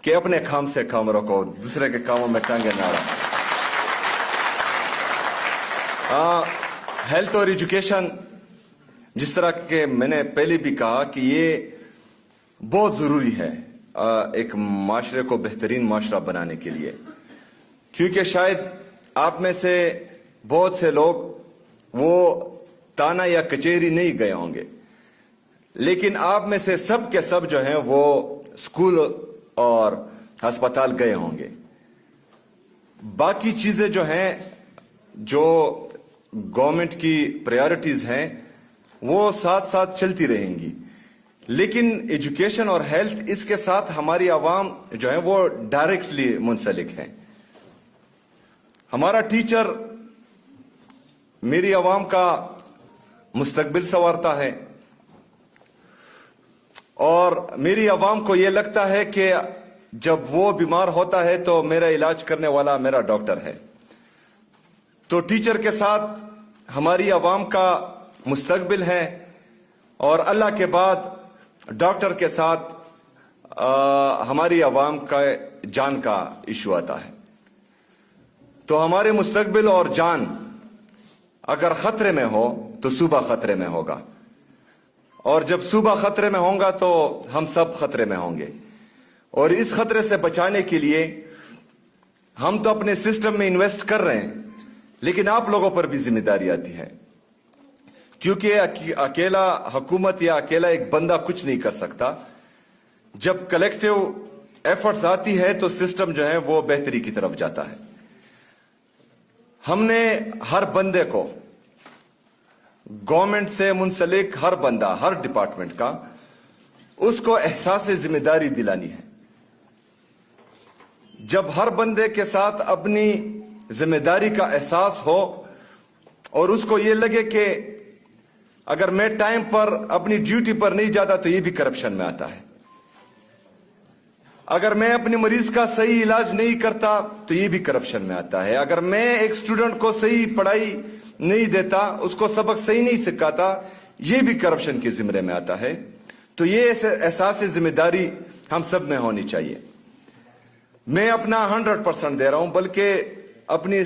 کہ اپنے کام سے کام رکھو, دوسرے کے کاموں میں ٹانگیں نہ اڑاؤ. ہیلتھ اور ایجوکیشن, جس طرح کہ میں نے پہلے بھی کہا کہ یہ بہت ضروری ہے ایک معاشرے کو بہترین معاشرہ بنانے کے لیے, کیونکہ شاید آپ میں سے بہت سے لوگ وہ تانا یا کچہری نہیں گئے ہوں گے, لیکن آپ میں سے سب کے سب جو ہیں وہ اسکول اور ہسپتال گئے ہوں گے. باقی چیزیں جو ہیں, جو گورنمنٹ کی پریارٹیز ہیں, وہ ساتھ ساتھ چلتی رہیں گی, لیکن ایجوکیشن اور ہیلتھ اس کے ساتھ ہماری عوام جو ہیں وہ ڈائریکٹلی منسلک ہیں. ہمارا ٹیچر میری عوام کا مستقبل سنوارتا ہے, اور میری عوام کو یہ لگتا ہے کہ جب وہ بیمار ہوتا ہے تو میرا علاج کرنے والا میرا ڈاکٹر ہے. تو ٹیچر کے ساتھ ہماری عوام کا مستقبل ہے, اور اللہ کے بعد ڈاکٹر کے ساتھ ہماری عوام کا جان کا ایشو آتا ہے. تو ہمارے مستقبل اور جان اگر خطرے میں ہو تو صوبہ خطرے میں ہوگا, اور جب صوبہ خطرے میں ہوگا تو ہم سب خطرے میں ہوں گے. اور اس خطرے سے بچانے کے لیے ہم تو اپنے سسٹم میں انویسٹ کر رہے ہیں, لیکن آپ لوگوں پر بھی ذمہ داری آتی ہے, کیونکہ اکیلا حکومت یا اکیلا ایک بندہ کچھ نہیں کر سکتا. جب کلیکٹیو ایفرٹس آتی ہے تو سسٹم جو ہے وہ بہتری کی طرف جاتا ہے. ہم نے ہر بندے کو, گورنمنٹ سے منسلک ہر بندہ, ہر ڈپارٹمنٹ کا, اس کو احساس ذمہ داری دلانی ہے. جب ہر بندے کے ساتھ اپنی ذمہ داری کا احساس ہو, اور اس کو یہ لگے کہ اگر میں ٹائم پر اپنی ڈیوٹی پر نہیں جاتا تو یہ بھی کرپشن میں آتا ہے, اگر میں اپنے مریض کا صحیح علاج نہیں کرتا تو یہ بھی کرپشن میں آتا ہے, اگر میں ایک سٹوڈنٹ کو صحیح پڑھائی نہیں دیتا, اس کو سبق صحیح نہیں سکھاتا, یہ بھی کرپشن کے زمرے میں آتا ہے. تو یہ احساس ذمہ داری ہم سب میں ہونی چاہیے. میں اپنا 100% دے رہا ہوں, بلکہ اپنی